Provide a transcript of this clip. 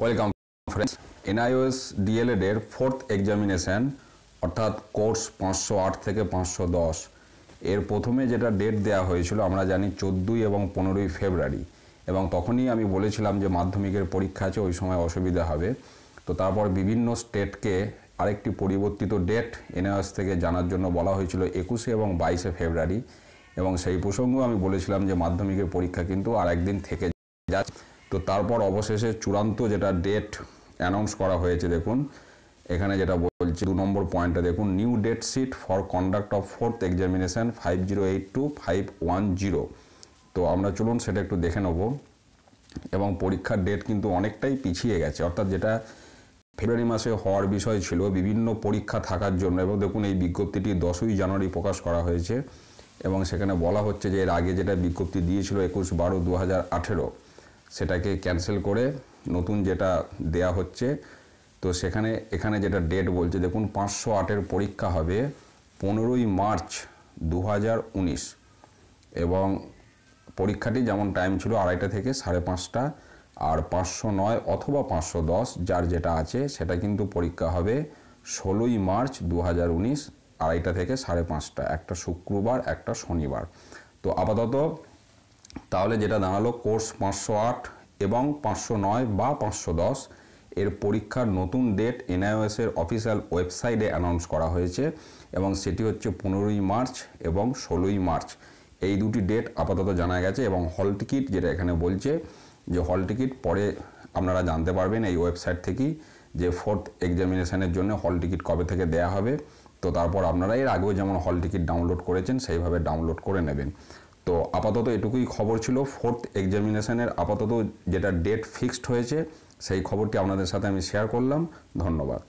Welcome friends. NIOS D.El.Ed এর fourth examination অর্থাৎ course 508 থেকে 510 এর প্রথমে যেটা ডেট দেওয়া হয়েছিল আমরা জানি 14 এবং 15 ফেব্রুয়ারি, এবং তখনই আমি বলেছিলাম যে মাধ্যমিকের পরীক্ষা আছে, ওই সময় অসুবিধা হবে। তো তারপর বিভিন্ন স্টেটকে আরেকটি পরিবর্তিত ডেট এনআইওএস থেকে জানার জন্য বলা হয়েছিল 21 এবং 22 ফেব্রুয়ারি, এবং সেই প্রসঙ্গ আমি বলেছিলাম যে মাধ্যমিকের পরীক্ষা কিন্তু আর একদিন থেকে যাচ্ছে। তো তারপর অবশেষে চূড়ান্ত যেটা ডেট অ্যানাউন্স করা হয়েছে, দেখুন এখানে যেটা বলছে 2 নম্বর পয়েন্টটা দেখুন, new date sheet for conduct of fourth examination 5082-510। তো আমরা চলুন সেটা একটু দেখে নেব। এবং পরীক্ষার ডেট কিন্তু অনেকটাই পিছিয়ে গেছে, অর্থাৎ যেটা ফেব্রুয়ারি মাসে হওয়ার বিষয় ছিল বিভিন্ন পরীক্ষা থাকার জন্য, এবং দেখুন এই বিজ্ঞপ্তিটি 10ই জানুয়ারি প্রকাশ করা হয়েছে, এবং সেখানে বলা হচ্ছে যে এর আগে যেটা বিজ্ঞপ্তি দিয়েছিল 21/12/2018 সেটাকে ক্যান্সেল করে নতুন যেটা দেয়া হচ্ছে। তো এখানে যেটা ডেট বলছে দেখুন, 508-এর পরীক্ষা হবে 15ই মার্চ 2019, এবং পরীক্ষাটি যেমন টাইম ছিল 2:30 থেকে 5:30, আর 509 অথবা 510 যার যেটা আছে সেটা কিন্তু পরীক্ষা হবে 16ই মার্চ 2019, 2:30 থেকে 5:30, একটা শুক্রবার একটা শনিবার। তো আপাতত তাহলে যেটা দাঁড়ালো, কোর্স 508 এবং 509 বা 510 এর পরীক্ষার নতুন ডেট এনআইওএস এর অফিসিয়াল ওয়েবসাইটে অ্যানাউন্স করা হয়েছে, এবং সেটি হচ্ছে 15ই মার্চ এবং 16ই মার্চ। এই দুটি ডেট আপাতত জানা গেছে, এবং হল টিকিট যেটা এখানে বলছে যে হল টিকিট পরে আপনারা জানতে পারবেন এই ওয়েবসাইট থেকেই যে ফোর্থ এক্সামিনেশনের জন্য হল টিকিট কবে থেকে দেয়া হবে। তো তারপর আপনারা এর আগেও যেমন হল টিকিট ডাউনলোড করেছেন সেইভাবে ডাউনলোড করে নেবেন। তো আপাতত এটুকুই খবর ছিল ফোর্থ এক্সামিনেশনের। আপাতত যেটা ডেট ফিক্সড হয়েছে সেই খবরটি আপনাদের সাথে আমি শেয়ার করলাম। ধন্যবাদ।